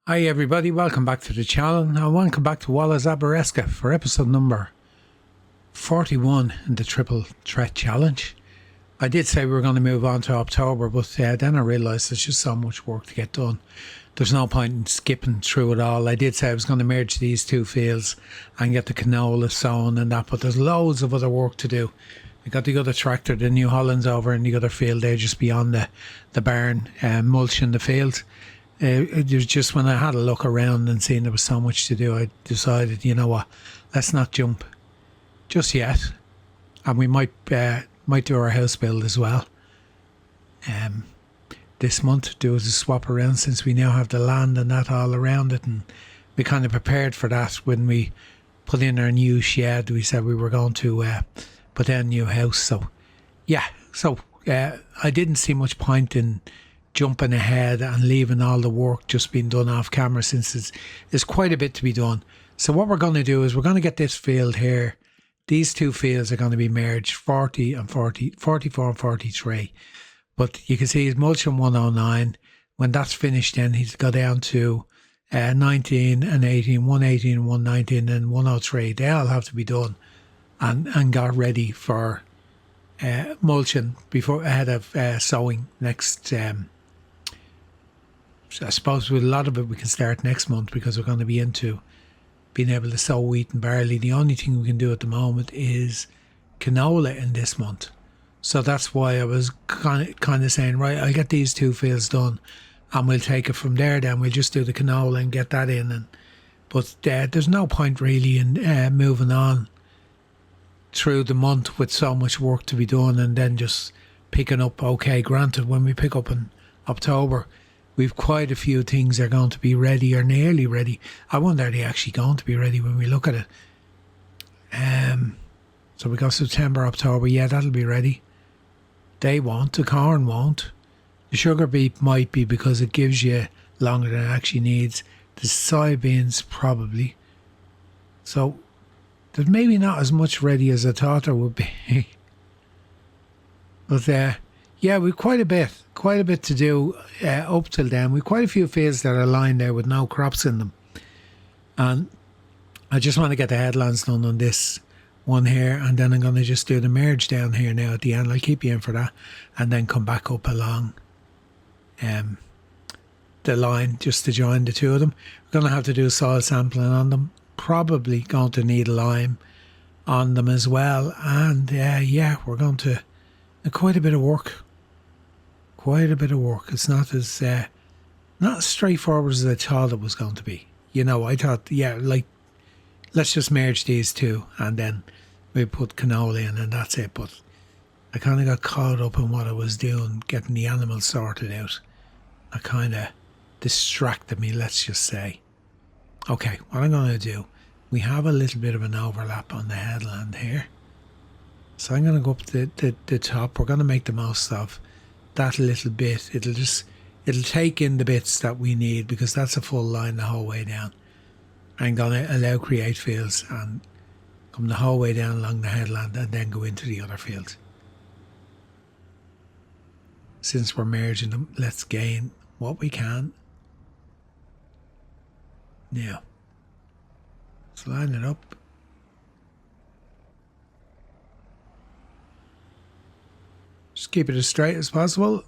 Hi everybody, welcome back to the channel. I want to come back to Walla Zabareska for episode number 41 in the Triple Threat Challenge. I did say we were going to move on to October, but then I realised there's just so much work to get done. There's no point in skipping through it all. I did say I was going to merge these two fields and get the Canola Sown and that, but there's loads of other work to do. We got the other tractor, the New Hollands, over in the other field there just beyond the barn, mulching the field. It was just when I had a look around and seen there was so much to do, I decided, you know what, let's not jump just yet. And we might do our house build as well. This month, do a swap around since we now have the land and that all around it. And we kind of prepared for that when we put in our new shed. We said we were going to put in a new house. So, yeah. So, I didn't see much point in jumping ahead and leaving all the work just being done off camera, since there's quite a bit to be done. So what we're going to do is we're going to get this field here. These two fields are going to be merged, 40 and 40, 44 and 43. But you can see he's mulching 109. When that's finished, then he's got down to 19 and 18, 118 and 119 and 103. They all have to be done and got ready for mulching before ahead of sowing next. I suppose with a lot of it we can start next month, because we're going to be into being able to sow wheat and barley. The only thing we can do at the moment is canola in this month. So that's why I was kind of saying, right, I'll get these two fields done and we'll take it from there. Then we'll just do the canola and get that in. But there's no point really in moving on through the month with so much work to be done and then just picking up. Okay, granted, when we pick up in October, we've quite a few things are going to be ready or nearly ready. I wonder, are they actually going to be ready when we look at it? So we got September, October. Yeah, that'll be ready. They won't. The corn won't. The sugar beet might be, because it gives you longer than it actually needs. The soybeans probably. So there's maybe not as much ready as I thought there would be. But yeah, we've quite a bit to do up till then. We've quite a few fields that are lined there with no crops in them. And I just want to get the headlands done on this one here, and then I'm going to just do the merge down here now at the end. I'll keep you in for that, and then come back up along the line just to join the two of them. We're going to have to do soil sampling on them. Probably going to need lime on them as well. And yeah, we're going to quite a bit of work. It's not as straightforward as I thought it was going to be. You know, I thought, yeah, like, let's just merge these two and then we put canola in and that's it. But I kind of got caught up in what I was doing, getting the animals sorted out. I kind of distracted me, let's just say. Okay, what I'm going to do, we have a little bit of an overlap on the headland here. So I'm going to go up to the top. We're going to make the most of that little bit. It'll take in the bits that we need, because that's a full line the whole way down. I'm going to allow create fields and come the whole way down along the headland and then go into the other field. Since we're merging them, let's gain what we can. Now, let's line it up. Just keep it as straight as possible.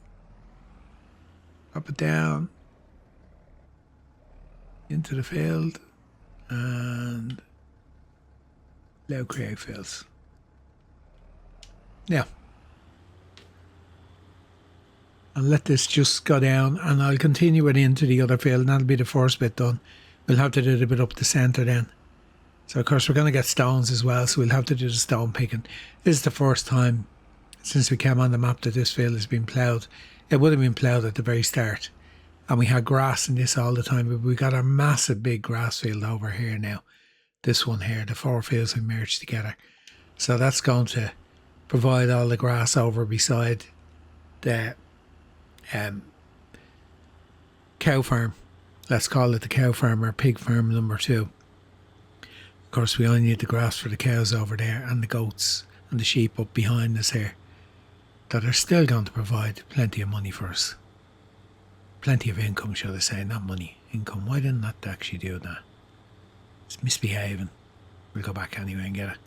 Up it down into the field and allow create fields. Now, I'll let this just go down and I'll continue it into the other field, and that'll be the first bit done. We'll have to do the bit up the centre then. So of course we're going to get stones as well, so we'll have to do the stone picking. This is the first time since we came on the map that this field has been ploughed. It would have been ploughed at the very start, and we had grass in this all the time, but we got a massive big grass field over here now. This one here, the four fields we merged together. So that's going to provide all the grass over beside the cow farm. Let's call it the cow farm or pig farm number 2. Of course, we only need the grass for the cows over there and the goats and the sheep up behind us here, that are still going to provide plenty of money for us. Plenty of income, shall I say, not money, income. Why didn't that actually do that? It's misbehaving. We'll go back anyway and get it.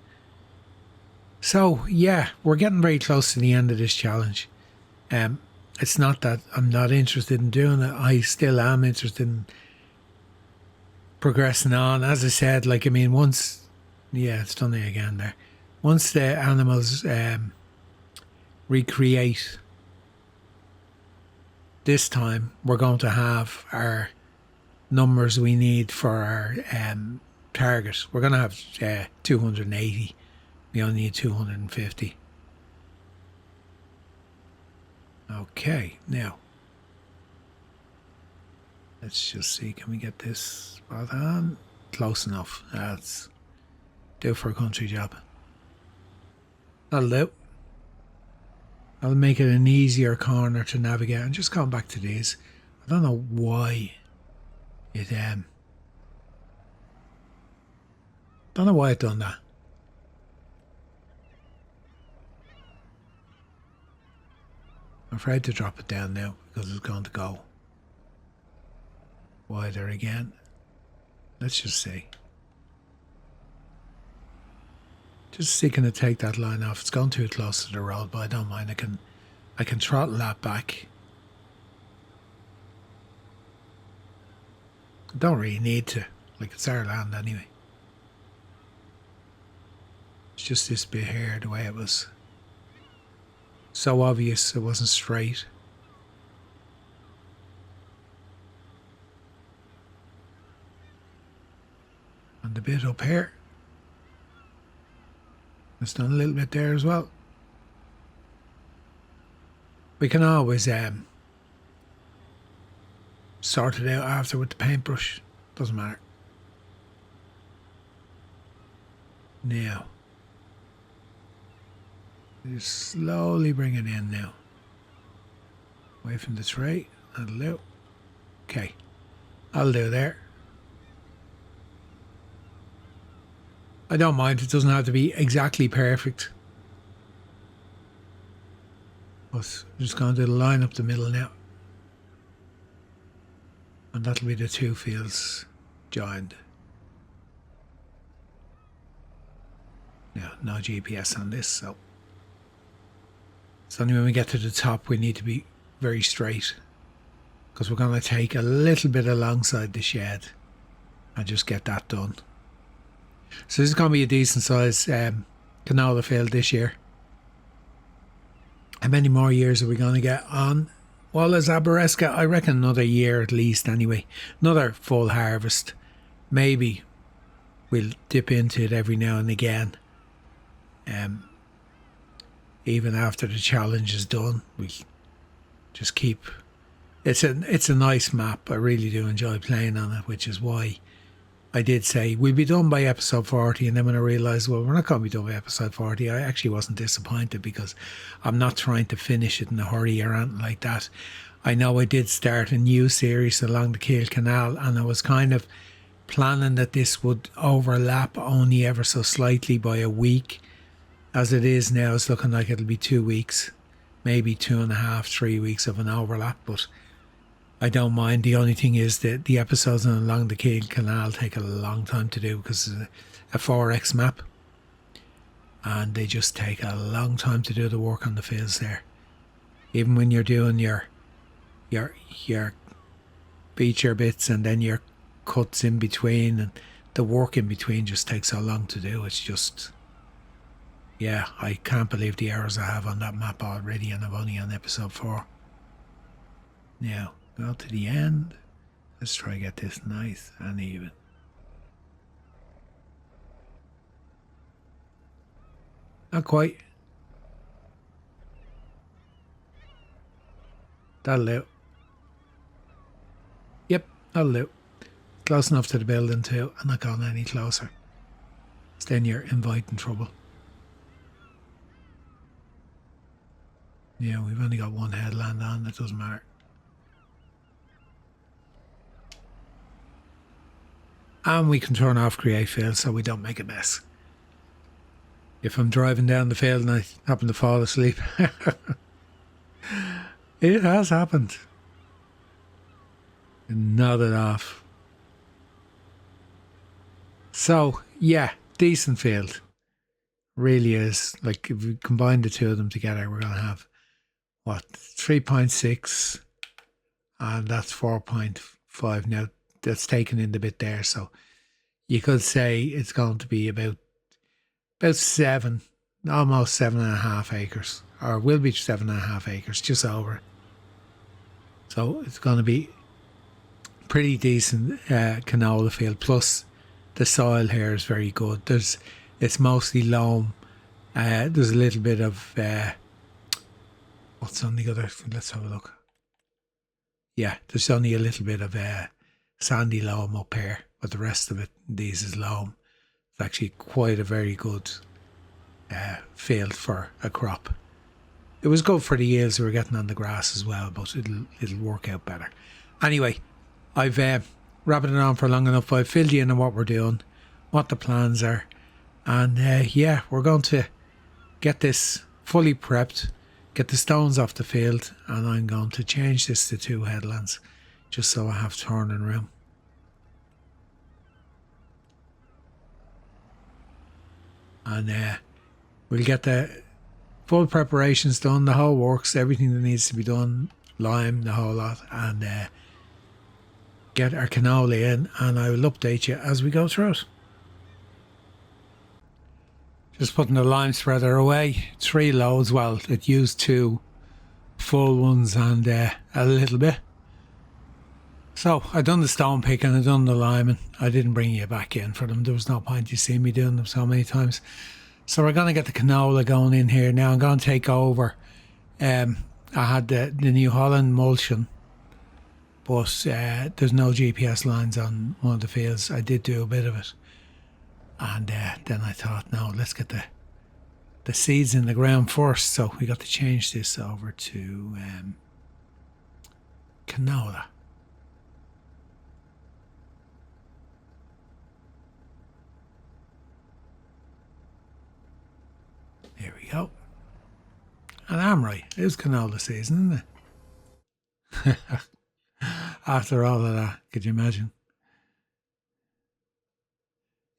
So, yeah, we're getting very close to the end of this challenge. It's not that I'm not interested in doing it. I still am interested in progressing on. As I said, like, I mean, once... Yeah, it's done it again there. Once the animals recreate, this time we're going to have our numbers we need for our target. We're going to have 280. We only need 250. Okay, now let's just see, can we get this spot on? Close enough. That's do for a country job. That'll do. I'll make it an easier corner to navigate. I'm just going back to these. I don't know why it don't know why it done that. I'm afraid to drop it down now because it's going to go wider again. Let's just see. Just see, can it take that line off? It's gone too close to the road, but I don't mind. I can throttle that back. I don't really need to. Like, it's our land anyway. It's just this bit here, the way it was so obvious it wasn't straight. And the bit up here, it's done a little bit there as well. We can always sort it out after with the paintbrush. Doesn't matter. Now, just slowly bring it in now. Away from the tray. That'll do. Okay. I'll do there. I don't mind. It doesn't have to be exactly perfect. But I'm just going to do the line up the middle now. And that'll be the two fields joined. Now, no GPS on this, so it's only when we get to the top we need to be very straight, because we're going to take a little bit alongside the shed and just get that done. So this is going to be a decent size canola field this year. How many more years are we going to get on? Well, as Aberesca, I reckon another year at least anyway. Another full harvest. Maybe we'll dip into it every now and again. Even after the challenge is done, we just keep... It's a nice map. I really do enjoy playing on it, which is why I did say we'll be done by episode 40, and then when I realised, well, we're not going to be done by episode 40, I actually wasn't disappointed, because I'm not trying to finish it in a hurry or anything like that. I know I did start a new series along the Kiel Canal, and I was kind of planning that this would overlap only ever so slightly by a week. As it is now, it's looking like it'll be 2 weeks, maybe 2.5, 3 weeks of an overlap, but I don't mind. The only thing is that the episodes along the Kiel Canal take a long time to do, because it's a 4x map, and they just take a long time to do the work on the fields there. Even when you're doing your feature bits and then your cuts in between, and the work in between just takes so long to do. It's just... Yeah, I can't believe the errors I have on that map already, and I'm only on episode 4. Now, go to the end. Let's try to get this nice and even. Not quite. That'll do. Yep, that'll do. Close enough to the building too. I'm not going any closer. Then you're inviting trouble. Yeah, we've only got one headland on, it doesn't matter. And we can turn off create field so we don't make a mess. If I'm driving down the field and I happen to fall asleep. It has happened. Nodded off. So, yeah, decent field. Really is. Like, if we combine the two of them together, we're going to have, 3.6, and that's 4.5. Now, that's taken in the bit there, so you could say it's going to be about 7, almost 7.5 acres, or will be 7.5 acres, just over. So it's going to be pretty decent canola field. Plus, the soil here is very good. It's mostly loam. There's a little bit of what's on the other? Let's have a look. Yeah, there's only a little bit of sandy loam up here, but the rest of it, these is loam. It's actually quite a very good field for a crop. It was good for the yields we were getting on the grass as well, but it'll work out better. Anyway, I've rabbited on for long enough. I've filled you in on what we're doing, what the plans are, and yeah, we're going to get this fully prepped, get the stones off the field, and I'm going to change this to 2 headlands just so I have turning room. And we'll get the full preparations done, the whole works, everything that needs to be done, lime, the whole lot, and get our canola in, and I will update you as we go through it. Just putting the lime spreader away, 3 loads. Well, it used 2 full ones and a little bit. So I done the stone picking, I done the liming. I didn't bring you back in for them. There was no point, you see me doing them so many times. So we're going to get the canola going in here now. I'm going to take over. I had the New Holland mulching, but there's no GPS lines on one of the fields. I did do a bit of it. And then I thought, no, let's get the seeds in the ground first. So we got to change this over to canola. There we go. And I'm right. It was canola season, isn't it? After all of that, could you imagine?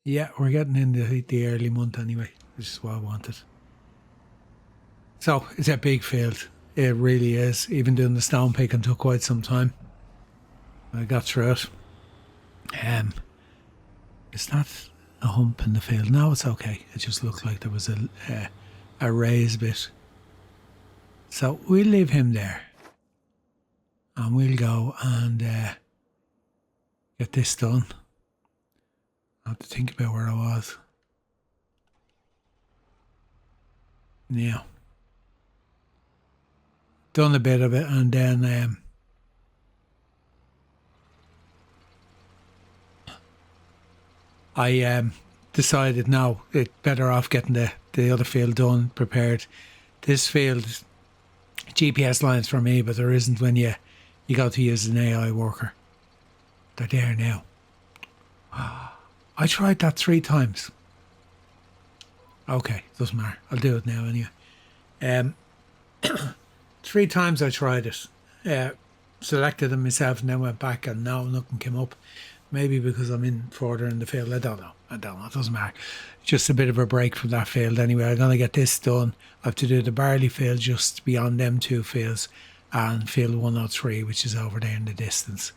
Yeah, we're getting into the early month anyway, which is what I wanted. So it's a big field. It really is. Even doing the stone picking took quite some time. I got through it. It's not a hump in the field. No, it's okay. It just looked like there was a raised bit. So we'll leave him there. And we'll go and get this done. I have to think about where I was. Yeah. Done a bit of it, and then I decided no, it's better off getting the other field done, prepared. This field, GPS lines for me, but there isn't when you go to use an AI worker. They're there now. I tried that 3 times. Okay, doesn't matter. I'll do it now anyway. 3 times I tried it. Selected them myself and then went back and no, nothing came up. Maybe because I'm in further in the field. I don't know. It doesn't matter. Just a bit of a break from that field anyway. I'm going to get this done. I have to do the barley field just beyond them 2 fields and field 103, which is over there in the distance.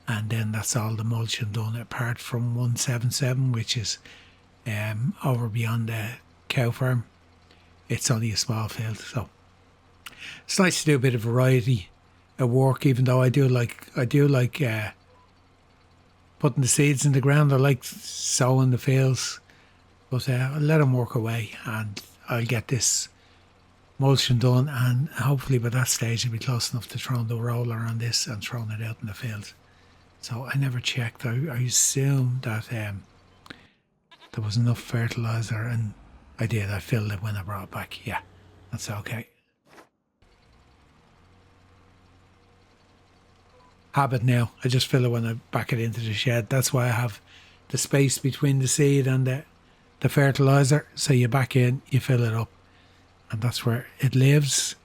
And then that's all the mulching done, apart from 177, which is over beyond the cow farm. It's only a small field, so it's nice to do a bit of variety of work. Even though I do like putting the seeds in the ground. I like sowing the fields, but I'll let them work away, and I'll get this mulching done. And hopefully by that stage, I'll be close enough to throwing the roller on this and throwing it out in the field. So I never checked. I assumed that there was enough fertiliser, and I did. I filled it when I brought it back. Yeah, that's okay. Habit now. I just fill it when I back it into the shed. That's why I have the space between the seed and the fertiliser. So you back in, you fill it up, and that's where it lives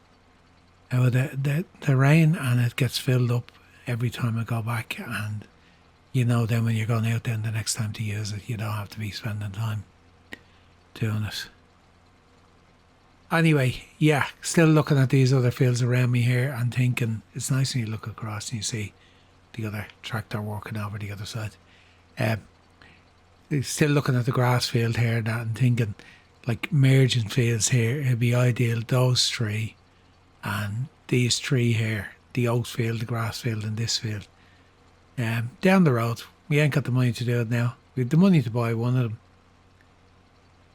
out of the rain, and it gets filled up every time I go back, and you know, then when you're going out then the next time to use it, you don't have to be spending time doing it. Anyway, yeah, still looking at these other fields around me here and thinking, it's nice when you look across and you see the other tractor working over the other side. Still looking at the grass field here and thinking, like, merging fields here, it'd be ideal, those three and these three here, the oat field, the grass field and this field. Down the road, we ain't got the money to do it now. We have the money to buy one of them.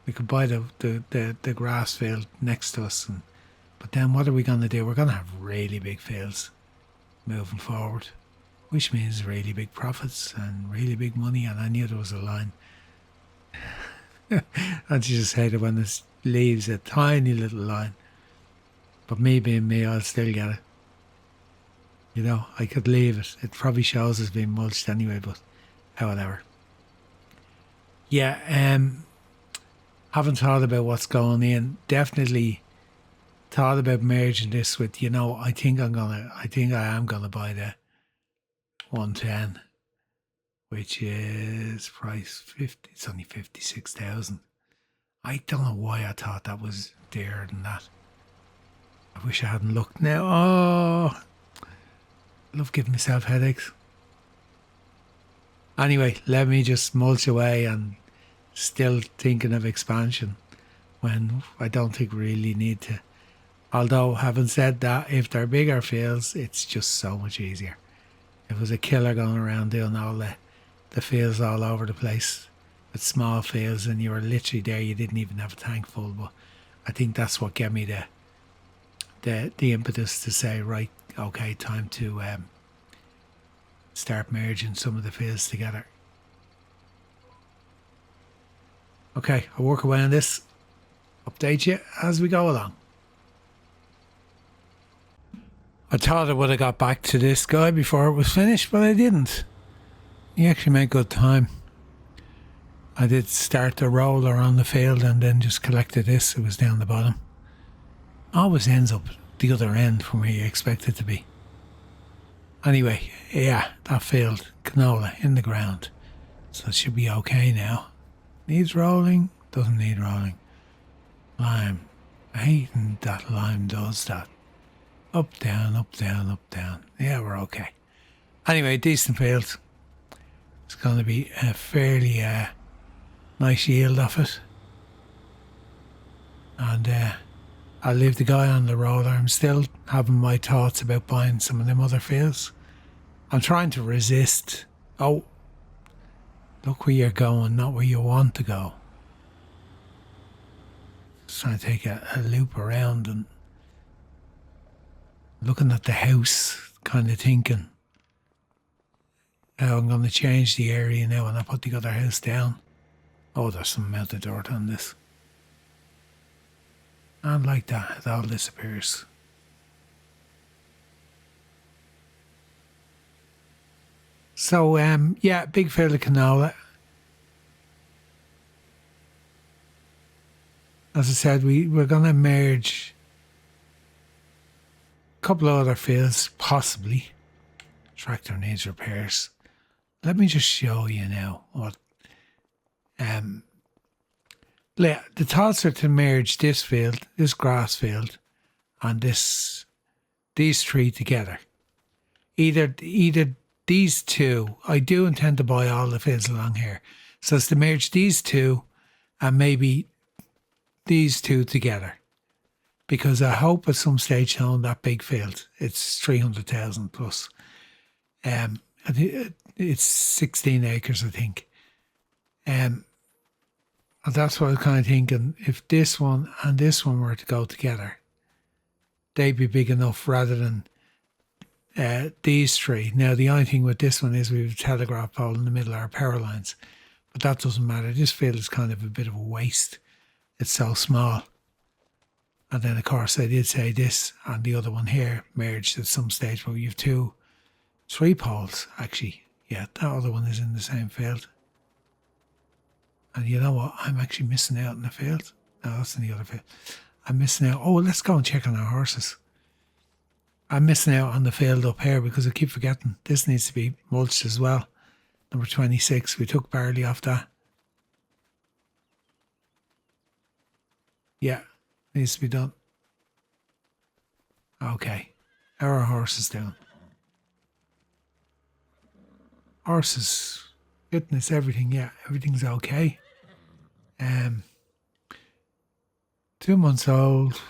We could buy the grass field next to us, but then what are we going to do? We're going to have really big fields moving forward, which means really big profits and really big money, and I knew there was a line. And you just hate it when it leaves a tiny little line. But me being me, I'll still get it. You know, I could leave it. It probably shows as being mulched anyway, but however. Yeah, haven't thought about what's going in. Definitely thought about merging this with, you know, I think I am gonna buy the 110, which is price 50. It's only 56,000. I don't know why I thought that was dearer than that. I wish I hadn't looked now. Oh, I love giving myself headaches. Anyway, let me just mulch away, and still thinking of expansion when I don't think we really need to. Although, having said that, if they're bigger fields, it's just so much easier. It was a killer going around doing all the fields all over the place with small fields, and you were literally there, you didn't even have a tank full. But I think that's what gave me the impetus to say, right, okay, time to start merging some of the fields together. Okay, I'll work away on this, update you as we go along. I thought I would have got back to this guy before it was finished, but I didn't. He actually made good time. I did start the roller on the field and then just collected this. It was down the bottom. Always ends up the other end from where you expect it to be. Anyway, yeah, that field, canola in the ground. So it should be okay now. Needs rolling, doesn't need rolling. Lime. I hate when that lime does that. Up, down, up, down, up, down. Yeah, we're okay. Anyway, decent field. It's going to be a fairly nice yield of it. And I'll leave the guy on the roller. I'm still having my thoughts about buying some of them other fields. I'm trying to resist. Oh, look where you're going, not where you want to go. Just trying to take a loop around and looking at the house, kind of thinking how I'm going to change the area now when I put the other house down. Oh, there's some amount of dirt on this. And like that, it all disappears. So, yeah, big field of canola. As I said, we're going to merge a couple of other fields, possibly. Tractor needs repairs. Let me just show you now what. The thoughts are to merge this field, this grass field, and these three together. Either these two. I do intend to buy all the fields along here, so it's to merge these two and maybe these two together, because I hope at some stage to own that big field. It's 300,000 plus. It's 16 acres, I think. And that's what I was kind of thinking. If this one and this one were to go together, they'd be big enough rather than these three. Now, the only thing with this one is we have a telegraph pole in the middle of our power lines, but that doesn't matter. This field is kind of a bit of a waste. It's so small. And then, of course, I did say this and the other one here merged at some stage, but we have three poles, actually. Yeah, that other one is in the same field. And you know what? I'm actually missing out in the field. No, that's in the other field. I'm missing out. Oh, let's go and check on our horses. I'm missing out on the field up here because I keep forgetting this needs to be mulched as well. Number 26, we took barley off that. Yeah, needs to be done. Okay, how are horses doing? Horses, fitness, everything, yeah, everything's okay. 2 months old.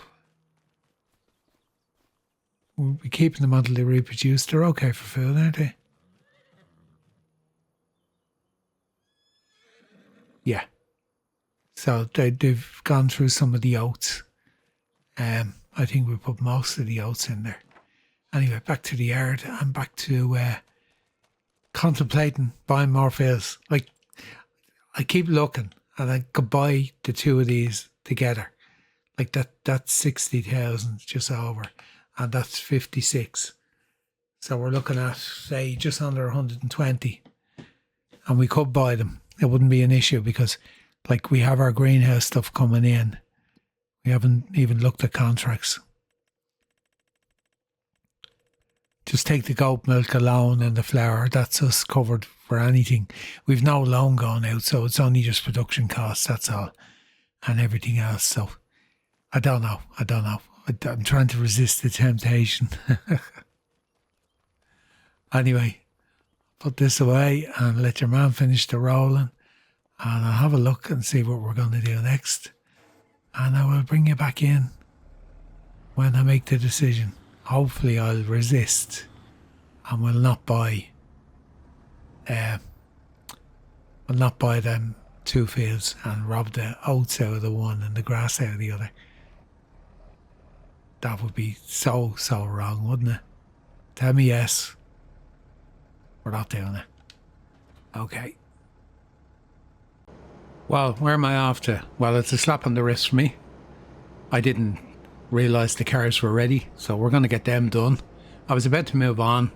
We'll be keeping them until they reproduce. They're okay for food, aren't they? Yeah. So they've gone through some of the oats. I think we put most of the oats in there. Anyway, back to the yard. I'm back to contemplating buying more fields. Like, I keep looking and I could buy the two of these together. Like that's 60,000 just over, and that's 56. So we're looking at, say, just under 120. And we could buy them. It wouldn't be an issue because, like, we have our greenhouse stuff coming in. We haven't even looked at contracts. Just take the goat milk alone and the flour. That's us covered for anything. We've no loan going out, so it's only just production costs, that's all. And everything else. So I don't know. I'm trying to resist the temptation. Anyway, put this away and let your man finish the rolling. And I'll have a look and see what we're going to do next. And I will bring you back in when I make the decision. Hopefully I'll resist and will not buy them two fields and rob the oats out of the one and the grass out of the other. That would be so wrong, wouldn't it? Tell me yes. We're not doing it. Okay. Well, where am I off to? Well, it's a slap on the wrist for me. I didn't realise the carrots were ready, so we're going to get them done. I was about to move on.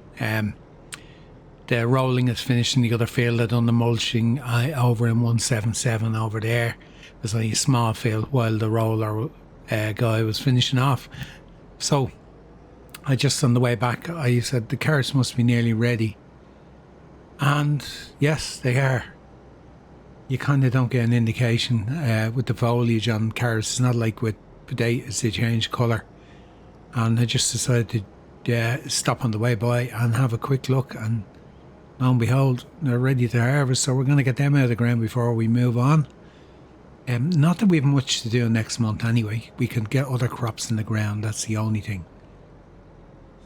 The rolling is finished in the other field. I've done the mulching over in 177 over there. It was only a small field while the roller guy was finishing off. So I just, on the way back, I said the carrots must be nearly ready. And yes, they are. You kind of don't get an indication with the foliage on carrots. It's not like with potatoes, they change colour. And I just decided to stop on the way by and have a quick look, and lo and behold, they're ready to harvest. So we're going to get them out of the ground before we move on. Not that we have much to do next month anyway. We can get other crops in the ground, that's the only thing.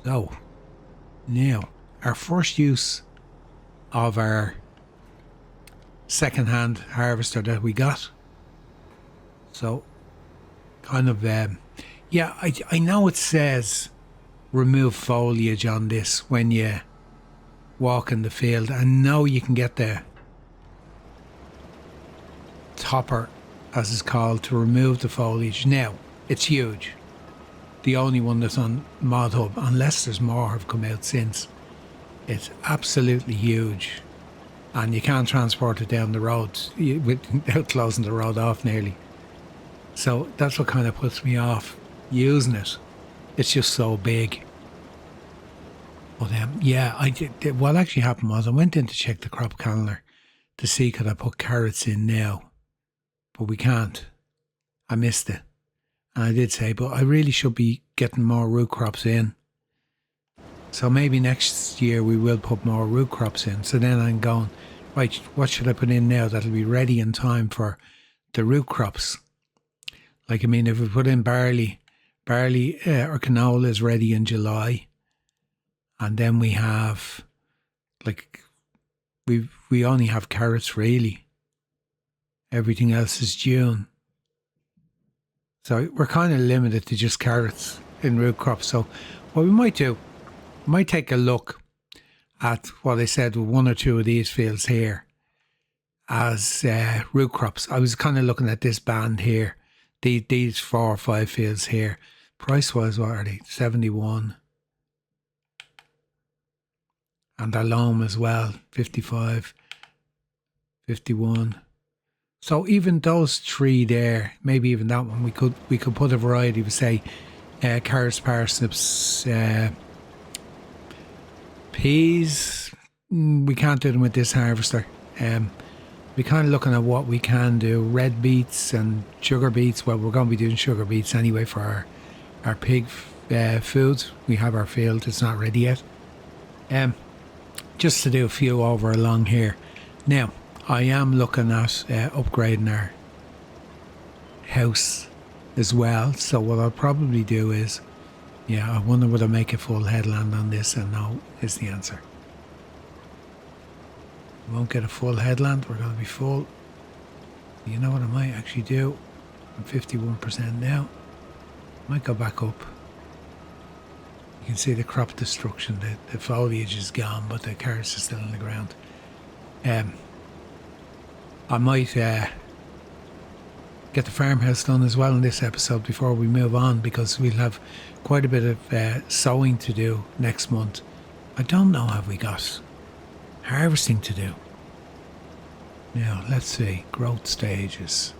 So, now, our first use of our second-hand harvester that we got. So, kind of, yeah, I know it says remove foliage on this when you walk in the field. I know you can get the topper, as it's called, to remove the foliage. Now, it's huge. The only one that's on ModHub, unless there's more have come out since. It's absolutely huge. And you can't transport it down the road without closing the road off nearly. So that's what kind of puts me off using it. It's just so big. But yeah, I did. What actually happened was I went in to check the crop calendar to see could I put carrots in now. But we can't. I missed it. And I did say, but I really should be getting more root crops in. So maybe next year we will put more root crops in. So then I'm going, right, what should I put in now that'll be ready in time for the root crops? Like, I mean, if we put in barley or canola is ready in July. And then we have, like, we only have carrots really. Everything else is June. So we're kind of limited to just carrots in root crops. So what we might do, we might take a look at what I said with one or two of these fields here as root crops. I was kind of looking at this band here, these 4 or 5 fields here. Price-wise, what are they? 71. And their loam as well, 55, 51. So even those 3 there, maybe even that one, we could put a variety of, say, carrots, parsnips, Peas, we can't do them with this harvester. We're kind of looking at what we can do. Red beets and sugar beets. Well, we're going to be doing sugar beets anyway for our pig food. We have our field. It's not ready yet. Just to do a few over along here. Now, I am looking at upgrading our house as well. So what I'll probably do is, I wonder would I make a full headland on this, and no is the answer. We won't get a full headland, we're going to be full. You know what I might actually do? I'm 51% now. Might go back up. You can see the crop destruction, the foliage is gone, but the carrots are still in the ground. I might get the farmhouse done as well in this episode before we move on, because we'll have quite a bit of sowing to do next month. I don't know, have we got harvesting to do? Now, let's see. Growth stages.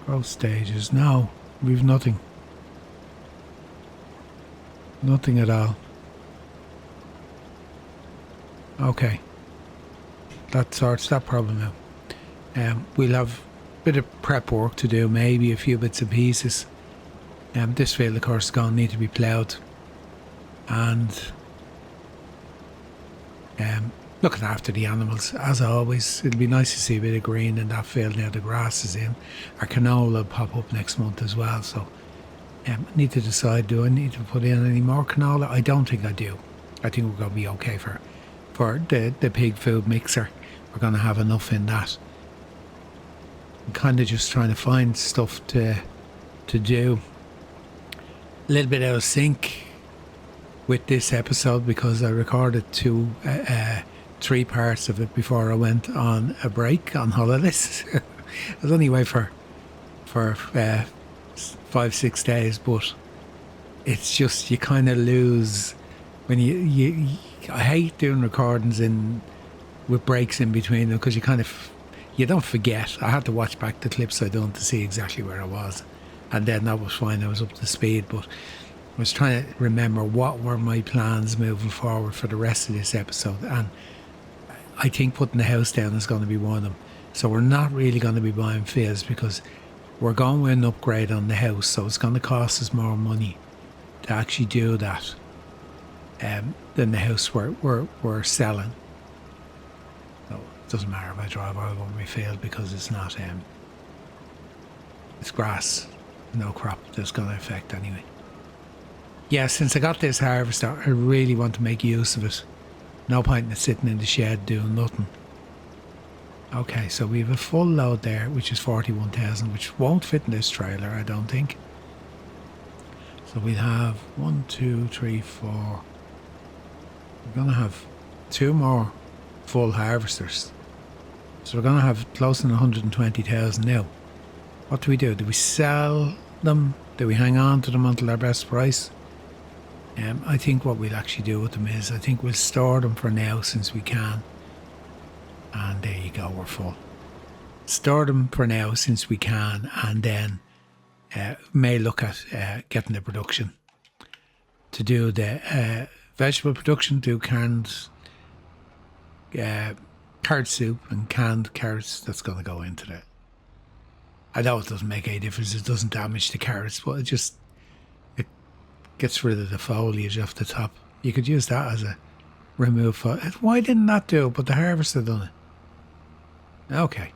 Growth stages. No, we've nothing. Nothing at all. Okay. That sorts that problem out. We'll have a bit of prep work to do, maybe a few bits and pieces. This field, of course, is going to need to be ploughed. And looking after the animals, as always. It'll be nice to see a bit of green in that field now the grass is in. Our canola will pop up next month as well, so I need to decide, do I need to put in any more canola? I don't think I do. I think we're going to be okay for the pig food mixer. We're going to have enough in that. I'm kind of just trying to find stuff to do. A little bit out of sync with this episode because I recorded 3 parts of it before I went on a break on holidays. I was only away for 5-6 days, but it's just, you kind of lose when you I hate doing recordings with breaks in between them, because you don't forget. I had to watch back the clips I done to see exactly where I was, and then that was fine. I was up to speed, but I was trying to remember what were my plans moving forward for the rest of this episode, and I think putting the house down is going to be one of them. So we're not really going to be buying fields because we're going with an upgrade on the house, so it's going to cost us more money to actually do that than the house we're selling. So it doesn't matter if I drive over my field because it's not it's grass, no crop that's going to affect anyway. Yeah, since I got this harvester, I really want to make use of it. No point in it sitting in the shed doing nothing. Okay, so we have a full load there, which is 41,000, which won't fit in this trailer, I don't think. So we'll have 1, 2, 3, 4. We're going to have 2 more full harvesters. So we're going to have close to 120,000 now. What do? Do we sell them? Do we hang on to them until their best price? I think what we'll actually do with them is, I think we'll store them for now since we can. And there you go, we're full. Store them for now since we can, and then may look at getting the production to do the vegetable production, do canned carrot soup and canned carrots. That's going to go into that. I know it doesn't make any difference, it doesn't damage the carrots, but it gets rid of the foliage off the top. You could use that as a remove foliage. Why didn't that do it, but the harvester done it? Okay.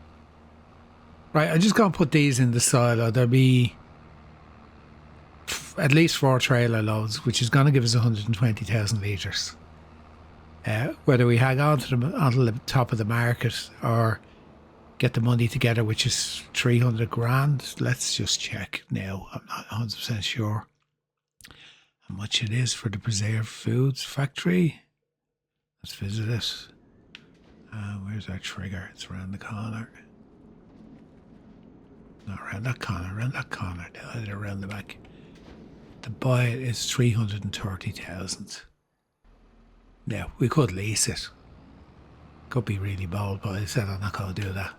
Right, I'm just going to put these in the silo. There'll be at least 4 trailer loads, which is going to give us 120,000 litres. Whether we hang on to them until the top of the market or get the money together, which is 300 grand. Let's just check now. I'm not 100% sure how much it is for the preserved foods factory. Let's visit it. Where's our trigger? It's around the corner. Not around that corner, around the back. To buy it is 330,000. Now, we could lease it. Could be really bold, but I said I'm not going to do that.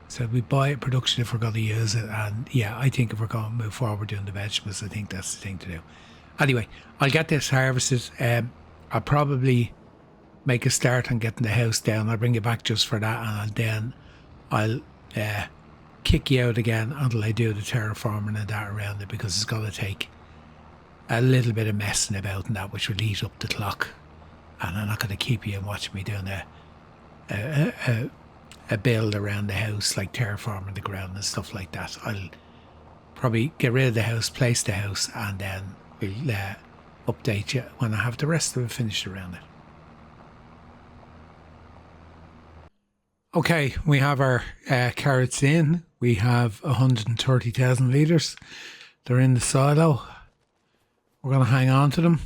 So we buy it production if we're going to use it. And yeah, I think if we're going to move forward doing the vegetables, I think that's the thing to do. Anyway, I'll get this harvested. I'll probably make a start on getting the house down. I'll bring you back just for that, and then I'll kick you out again until I do the terraforming and that around it, because it's going to take a little bit of messing about and that, which will eat up the clock. And I'm not going to keep you and watch me doing a build around the house, like terraforming the ground and stuff like that. I'll probably get rid of the house, place the house, and then we'll update you when I have the rest of it finished around it. Okay, we have our carrots in. We have 130,000 litres. They're in the silo. We're going to hang on to them.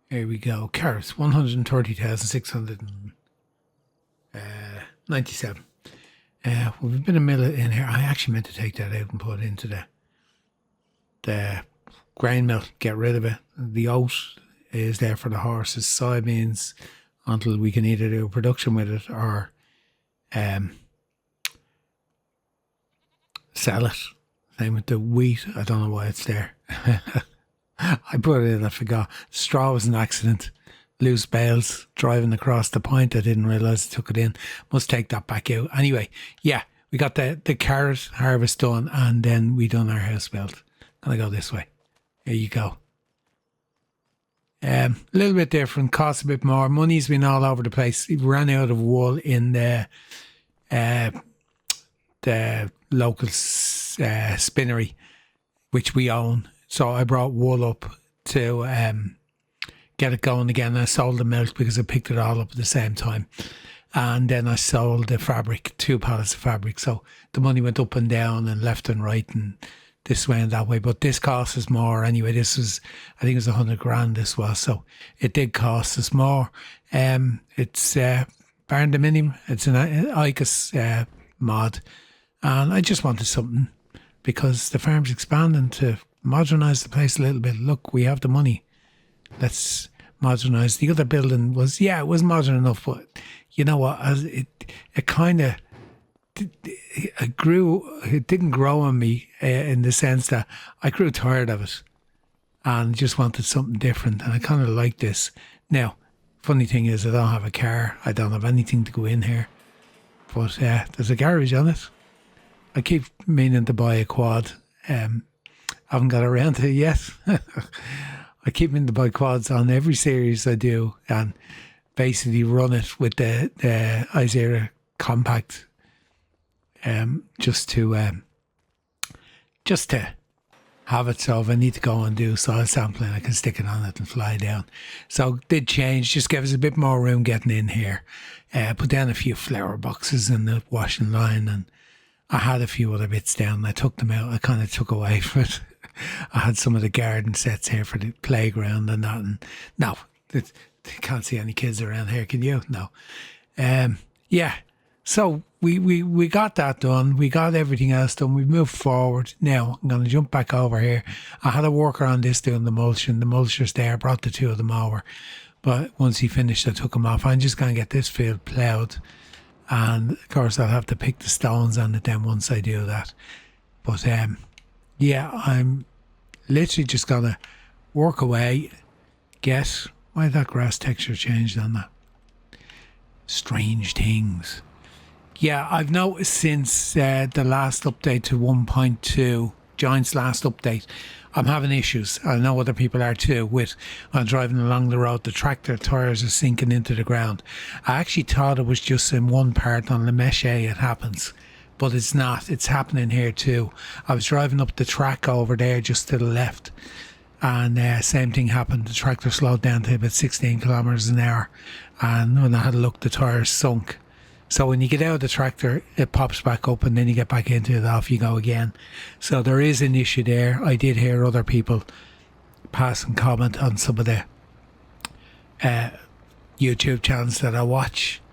Here we go. Carrots, 130,697. We've been a millet in here. I actually meant to take that out and put it into the grain mill. Get rid of it. The oat is there for the horses. Soybeans until we can either do production with it or sell it. Same with the wheat. I don't know why it's there. I put it in, I forgot. Straw was an accident. Loose bales driving across the point. I didn't realise I took it in. Must take that back out. Anyway, yeah, we got the carrot harvest done, and then we done our house build. Gonna go this way. Here you go. A little bit different, costs a bit more. Money's been all over the place. We ran out of wool in the local spinnery, which we own. So I brought wool up to get it going again. I sold the milk because I picked it all up at the same time. And then I sold the fabric, 2 pallets of fabric. So the money went up and down and left and right and this way and that way. But this cost us more anyway. This was, I think it was 100 grand this was. So it did cost us more. It's barn dominium. It's an ICAS mod. And I just wanted something because the farm's expanding to modernise the place a little bit. Look, we have the money. Let's modernise. The other building was, yeah, it was modern enough, but you know what? It kind of it grew. It didn't grow on me in the sense that I grew tired of it and just wanted something different. And I kind of like this. Now, funny thing is, I don't have a car. I don't have anything to go in here. But there's a garage on it. I keep meaning to buy a quad. I haven't got around to it yet. I keep meaning to buy quads on every series I do and basically run it with the Isera Compact. Just to have it, so if I need to go and do soil sampling, I can stick it on it and fly down. So it did change, just gave us a bit more room getting in here. Put down a few flower boxes in the washing line, and I had a few other bits down. I took them out. I kind of took away from it. I had some of the garden sets here for the playground and that. And no, you can't see any kids around here, can you? No. Yeah. So we got that done. We got everything else done. We moved forward. Now I'm going to jump back over here. I had a worker on this doing the mulching. The mulcher's there. I brought the 2 of them over. But once he finished, I took them off. I'm just going to get this field ploughed. And of course, I'll have to pick the stones on it then once I do that. But yeah, I'm literally just going to work away. Guess why that grass texture changed on that? Strange things. Yeah, I've noticed since the last update to 1.2, Giant's last update, I'm having issues. I know other people are too. With when driving along the road, the tractor tyres are sinking into the ground. I actually thought it was just in one part on the Meche it happens, but it's not. It's happening here too. I was driving up the track over there just to the left, and same thing happened. The tractor slowed down to about 16 kilometres an hour, and when I had a look, the tyres sunk. So when you get out of the tractor, it pops back up and then you get back into it, off you go again. So there is an issue there. I did hear other people pass and comment on some of the YouTube channels that I watch.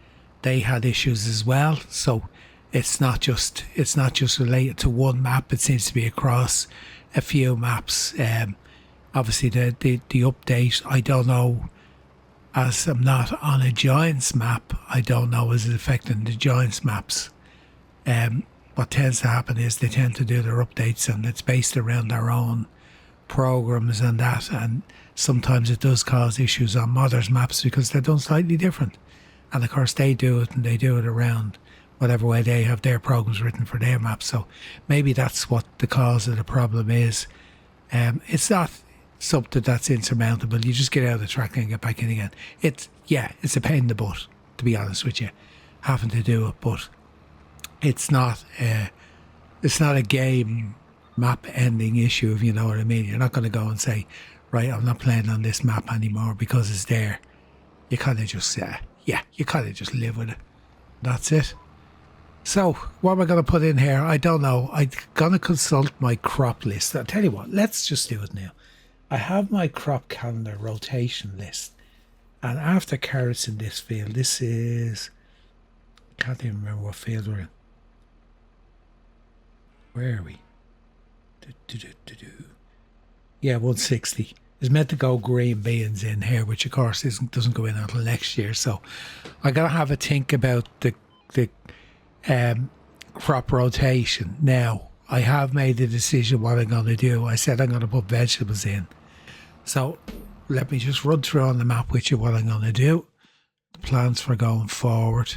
They had issues as well. So it's not just related to one map. It seems to be across a few maps. Obviously the update, I don't know. As I'm not on a Giants map, I don't know is it affecting the Giants maps. what tends to happen is they tend to do their updates and it's based around their own programs and that, and sometimes it does cause issues on modders maps because they're done slightly different. And of course they do it, and they do it around whatever way they have their programs written for their maps. So maybe that's what the cause of the problem is. It's not something that's insurmountable. You just get out of the track and get back in again. It's a pain in the butt, to be honest with you, having to do it, but it's not a game map ending issue, if you know what I mean. You're not going to go and say, right, I'm not playing on this map anymore because it's there. You kind of just you kind of just live with it. That's it. So what am I going to put in here? I don't know. I'm going to consult my crop list. I'll tell you what, let's just do it now. I have my crop calendar rotation list, and after carrots in this field, this is, I can't even remember what field we're in. Where are we? Yeah, 160. It's meant to go green beans in here, which of course doesn't go in until next year. So I gotta have a think about the crop rotation. Now I have made the decision what I'm gonna do. I said I'm gonna put vegetables in. So let me just run through on the map with you what I'm gonna do. The plans for going forward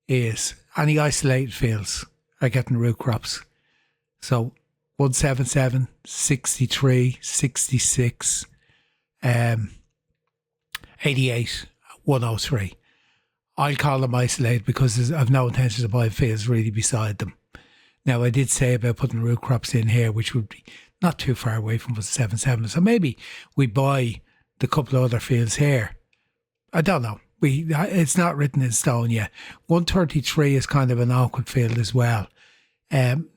is any isolated fields are getting root crops. So 177, 63, 66, 88, 103. I'll call them isolated because I've no intention of buying fields really beside them. Now, I did say about putting root crops in here, which would be not too far away from 177. So maybe we buy the couple of other fields here. I don't know. It's not written in stone yet. 133 is kind of an awkward field as well.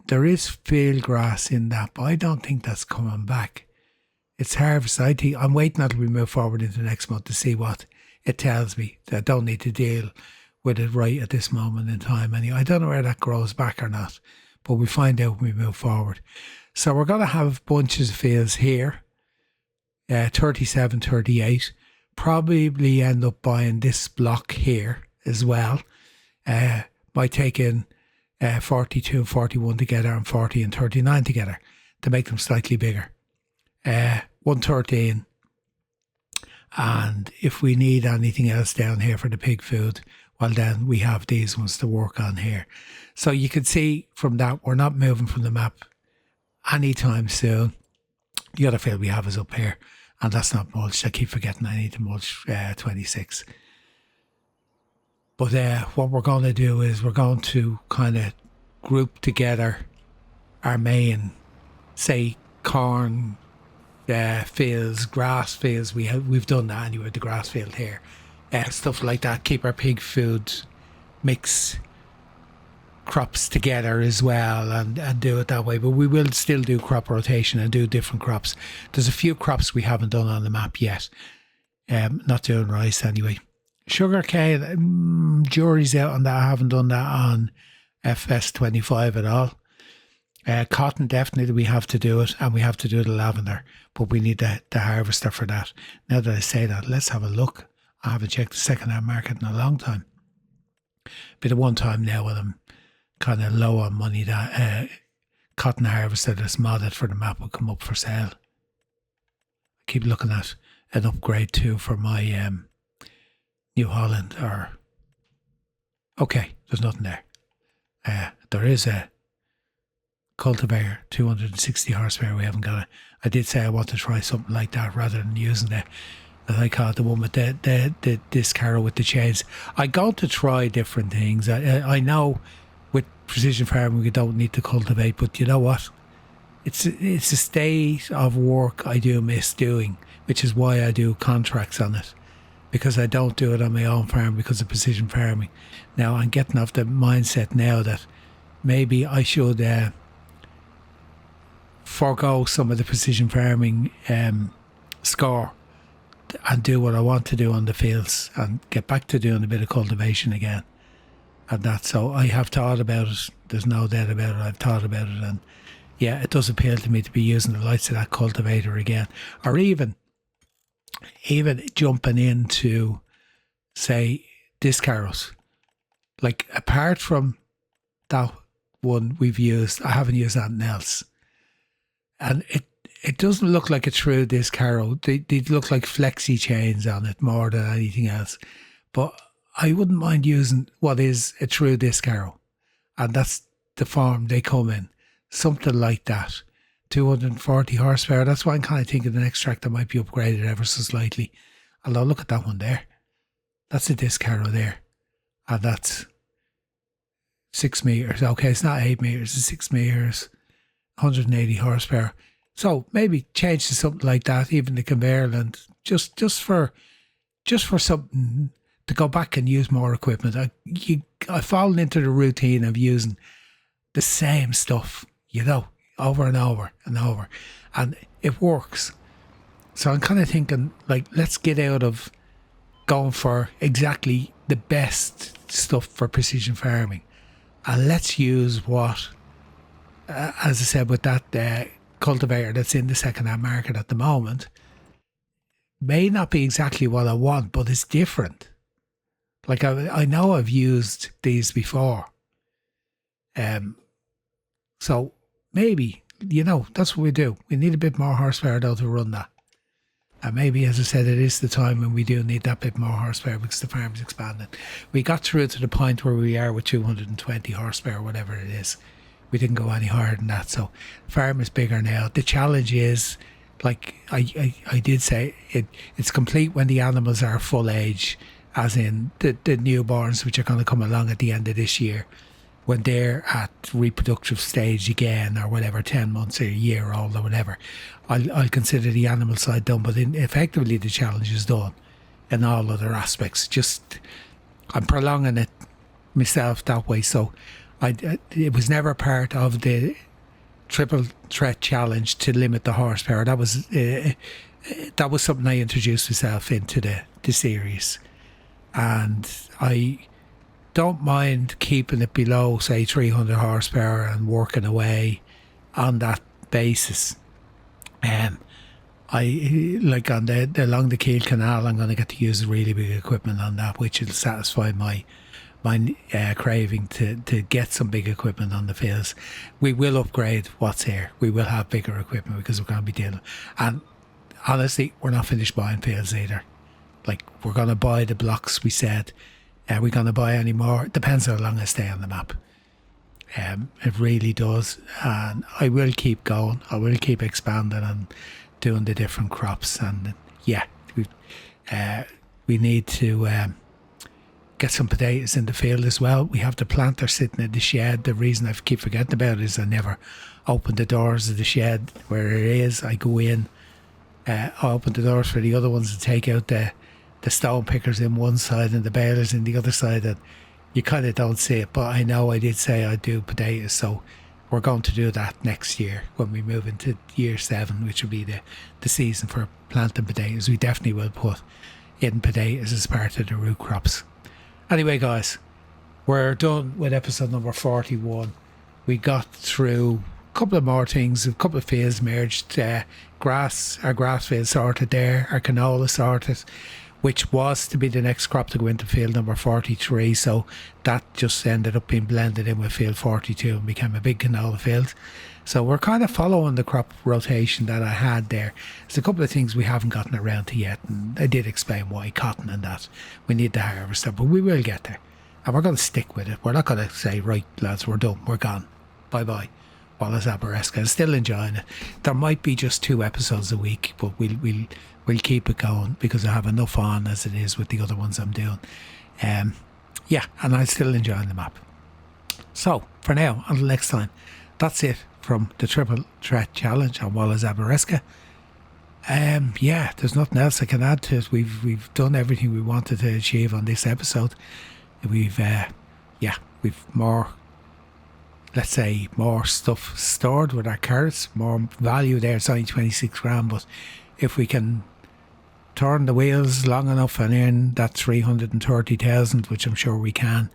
There is field grass in that, but I don't think that's coming back. It's harvest. I'm waiting until we move forward into next month to see what it tells me. I don't need to deal with it right at this moment in time. Anyway, I don't know where that grows back or not, but we find out when we move forward. So we're going to have bunches of fields here, 37, 38. Probably end up buying this block here as well. Might take in 42 and 41 together and 40 and 39 together to make them slightly bigger. 113. And if we need anything else down here for the pig food, well then we have these ones to work on here. So you can see from that we're not moving from the map anytime soon. The other field we have is up here, and that's not mulched. I keep forgetting I need to mulch 26. But what we're going to do is we're going to kind of group together our main, say, corn fields, grass fields. We've done that anyway, the grass field here. Stuff like that. Keep our pig food mix crops together as well and do it that way. But we will still do crop rotation and do different crops. There's a few crops we haven't done on the map yet. Not doing rice anyway. Sugarcane, jury's out on that. I haven't done that on FS25 at all. Cotton, definitely we have to do it, and we have to do the lavender, but we need the harvester for that. Now that I say that, let's have a look. I haven't checked the second-hand market in a long time. Bit of one time now when I'm kind of low on money, that cotton harvester that's modded for the map will come up for sale. I keep looking at an upgrade too for my New Holland. Okay, there's nothing there. There is a cultivator, 260 horsepower. We haven't got it. I did say I want to try something like that rather than using that I call it, the one with the disc harrow with the chains. I got to try different things. I know with precision farming we don't need to cultivate, but you know what? It's a state of work I do miss doing, which is why I do contracts on it, because I don't do it on my own farm because of precision farming. Now I'm getting off the mindset now that maybe I should forego some of the precision farming score and do what I want to do on the fields and get back to doing a bit of cultivation again and that. So I have thought about it. There's no doubt about it. I've thought about it, and yeah, it does appeal to me to be using the likes of that cultivator again, or even jumping into, say, disc harrows. Like, apart from that one we've used. I haven't used anything else. And it doesn't look like a true disc harrow. They look like flexi chains on it more than anything else. But I wouldn't mind using what is a true disc harrow. And that's the form they come in. Something like that. 240 horsepower. That's why I'm kind of thinking the next tractor might be upgraded ever so slightly. Although look at that one there. That's a disc harrow there. And that's 6 metres. Okay, it's not 8 metres, it's 6 metres. 180 horsepower. So maybe change to something like that, even the conveyor and just for something to go back and use more equipment. I've fallen into the routine of using the same stuff, over and over and over. And it works. So I'm kind of thinking, like, let's get out of going for exactly the best stuff for precision farming. And let's use what, as I said, with that cultivator that's in the second-hand market at the moment, may not be exactly what I want, but it's different. Like, I know I've used these before. So maybe, that's what we do. We need a bit more horsepower, though, to run that. And maybe, as I said, it is the time when we do need that bit more horsepower because the farm's expanding. We got through to the point where we are with 220 horsepower, whatever it is. We didn't go any higher than that. So the farm is bigger now. The challenge is, like I did say, it's complete when the animals are full age, as in the newborns, which are going to come along at the end of this year. When they're at reproductive stage again, or whatever, 10 months or a year old or whatever, I'll consider the animal side done. But effectively, the challenge is done in all other aspects. Just, I'm prolonging it myself that way. So it was never part of the triple threat challenge to limit the horsepower. That was something I introduced myself into the series. And I don't mind keeping it below, say, 300 horsepower and working away on that basis. I like on along the Kiel Canal, I'm going to get to use really big equipment on that, which will satisfy my craving to get some big equipment on the fields. We will upgrade what's here. We will have bigger equipment because we're going to be dealing. And honestly, we're not finished buying fields either. Like, we're going to buy the blocks we said. Are we going to buy any more? It depends how long I stay on the map. It really does. And I will keep going. I will keep expanding and doing the different crops. And yeah, we need to get some potatoes in the field as well. We have the planter sitting in the shed. The reason I keep forgetting about it is I never open the doors of the shed where it is. I go in, I open the doors for the other ones and take out the stone pickers in one side and the balers in the other side, and you kind of don't see it. But I know I did say I'd do potatoes, so we're going to do that next year when we move into year 7, which will be the season for planting potatoes. We definitely will put in potatoes as part of the root crops. Anyway, guys, we're done with episode number 41. We got through a couple of more things, a couple of fields merged, our grass field sorted there, our canola sorted, which was to be the next crop to go into field number 43. So that just ended up being blended in with field 42 and became a big canola field. So we're kind of following the crop rotation that I had there. There's a couple of things we haven't gotten around to yet, and I did explain why cotton and that. We need the harvester, but we will get there. And we're going to stick with it. We're not going to say, right, lads, we're done, we're gone. Bye-bye. Wallace Aberesca. I'm still enjoying it. There might be just 2 episodes a week, but we'll keep it going because I have enough on as it is with the other ones I'm doing. Yeah, and I'm still enjoying the map. So, for now, until next time, that's it from the Triple Threat Challenge on Wallace Aberesca. Yeah, there's nothing else I can add to it. We've done everything we wanted to achieve on this episode. We've more, let's say, more stuff stored with our carrots, more value there. It's only 26 grand, but if we can turn the wheels long enough and earn that 330,000, which I'm sure we can,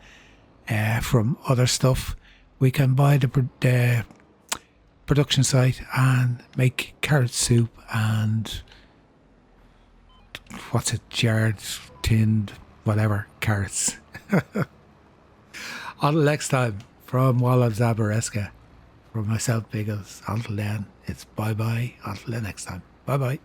from other stuff, we can buy the production site and make carrot soup and what's it, jarred, tinned, whatever, carrots. Until next time, from Wallach Zabareska, from myself, Biggles. Until then, it's bye-bye. Until the next time. Bye-bye.